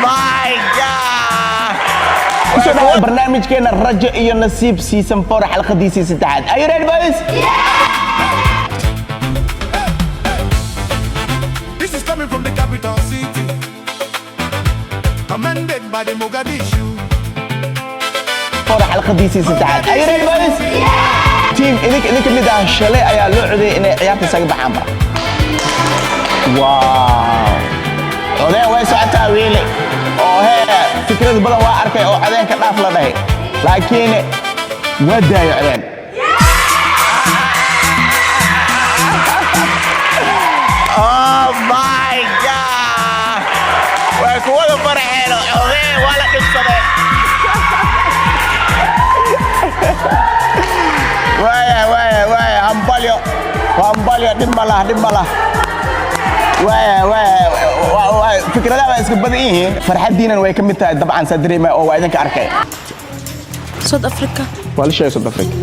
my god kusoo barnaamijkeena rajo iyo nasiib season 4 xalqadiisii 3 Are you ready boys? This is coming from the capital city, commanded by the Mogadishu. فور xalqadiisii 3 Are you ready boys? Team idinka mid ah shalay ayaa loo codeeyay inay ciyaarta isaga baxaan ba. Wow. Oday way socotaa wiile. oo fikrad badan waa arkay oo cadeen ka dhaaf la dhahay laakiin wadaayo cadeen oh my god way ku wada farxeeno oday wala dhibsaday way hambalyo dhimala way fikradaha waa iska badan yihiin farxadiinan way ka mid tahay dabcan sadreema oo waa idinka arkay South Africa wala shay South Africa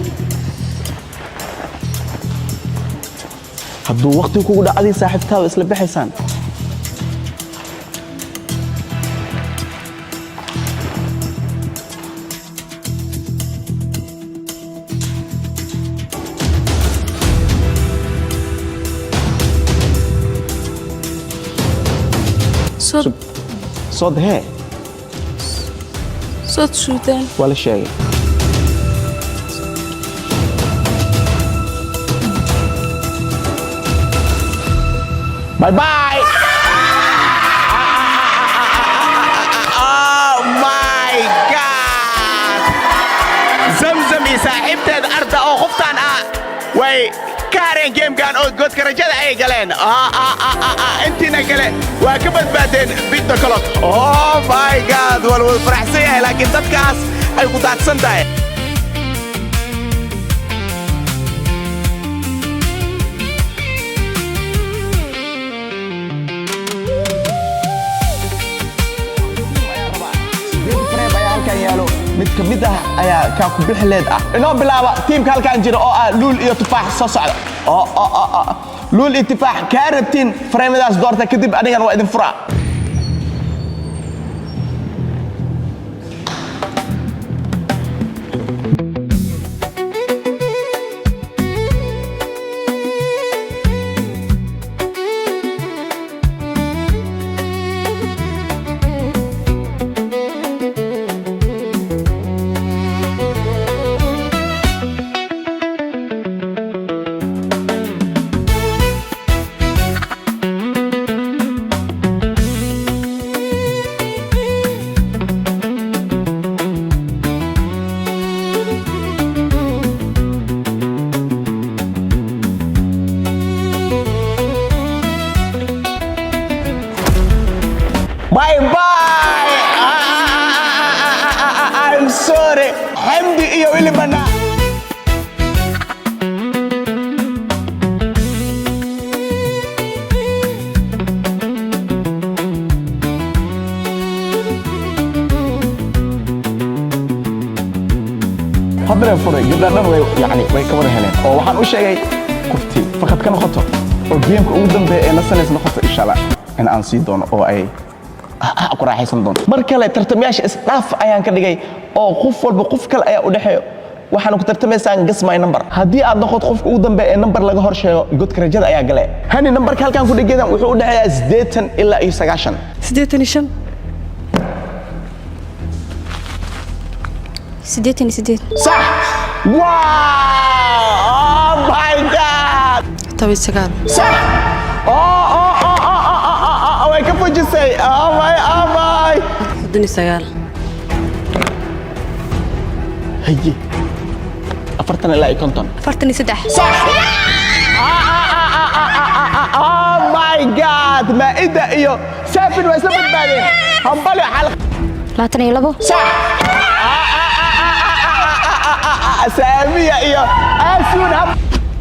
hadduu waqti kugu dhacday saaxiibtaada isla bixisaan صوت هي صوت سودان ولا شيء باي باي oh my god زمزم صاحبتي الارض او خفتان way كارين جيم كان او جود كرجada ay galeen intina kale waa ka badbaadeen bidda kale oh my god wal faraxsan yahay laakiin dadkaas ay ku daadsan tahay mid ka mid ah ayaa ka ku bixleed ah inoo bilaaba teamka halkaan jira oo ah luul iyo tufaax soo socda luul iyo tufaax ka rabtiin fariimadaas doorta kadib anigan waa idin furaa Bye bye. I'm sorry. Hamdi iyo Wilibana. hadda furay gabdhadan way way ka war heleen oo waxaan u sheegay qofti faqad ka noqoto oo geemka ugu dambeeya ee la sanaysna noqoto insha Allah in aan sii doono oo ay ku raaxaysan doonto mar kale tartamayaasha isdhaaf ayaan ka dhigay oo qof walba qof kale ayaa u dhaxeeyo waxaan ku tartamaysaan guess my number haddii aad noqoto qofka ugu dambeeya ee number laga hor sheego godka rajada ayaa galay hani numberka halkaan ku dhigeedan wuxuu u dhaxeeyaa 80 ilaa 90 85 88 صح واو oh my god طويل سجار صح way ka fujisay oh my دني سجار هي أفرتنا لا يكونتون فرتني سدح صح oh my god ما إذا إيو سافن وسبت بعدين هنبلع حلقة لا تني لبو صح سامية إيو أسون هم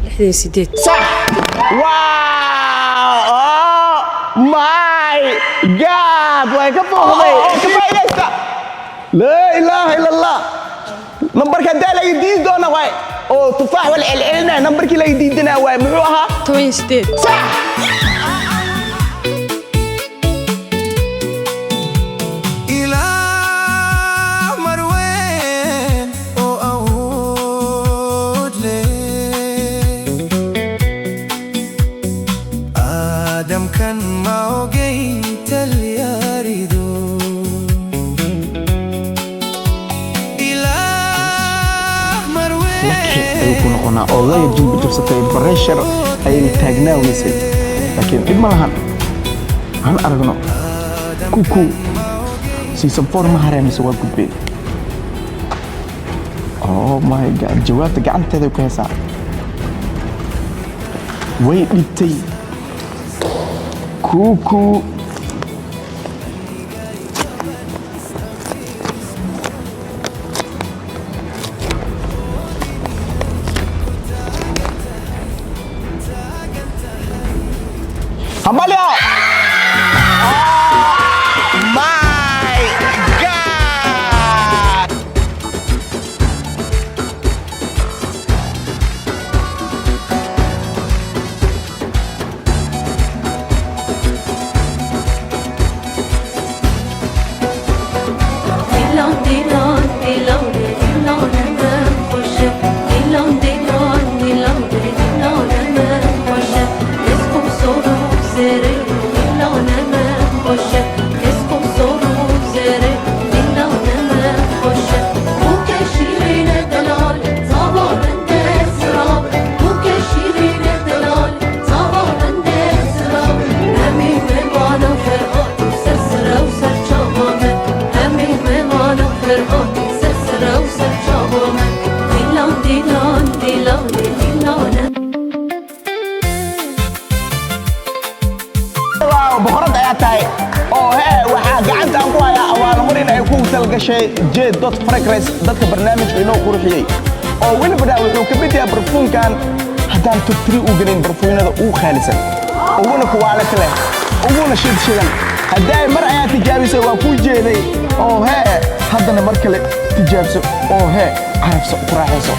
لحدين سديد صح واو oh my god ويكفوه كفاية لا إله إلا الله نمبرك ده لا يدين دونا واي أو تفاح ولا العلنا نمبرك لا يدين دنا واي معوها توين سديد صح kan maogay talyarido ilaah marwey laki ayuu ku noqonaa oo laya jilbi jabsatay bareshar ayay taagnaaweysay laakiin dhib ma lahan aan aragno kuku season 4 ma haraymayso waa gudbay oh my god jawaabta gacanteeda ku haysaa way dhibtay kuku Amalia! My God! boqorad ayaa tahay oo waxaa gacanta aan ku hayaa abaalmarin ay ku talgashay j.fragrance dadka barnaamijka inoo qurxiyey oo weliba wuxuu ka mid yahay barfuunkan haddaan top 3 u gelin barfuunada ugu khaalisan uguna kuwaalid leh uguna shidshidan hadday mar ayaa tijaabisay waa kuu jeeday oo haddana mar kale tijaabso oo carabso ku raaxayso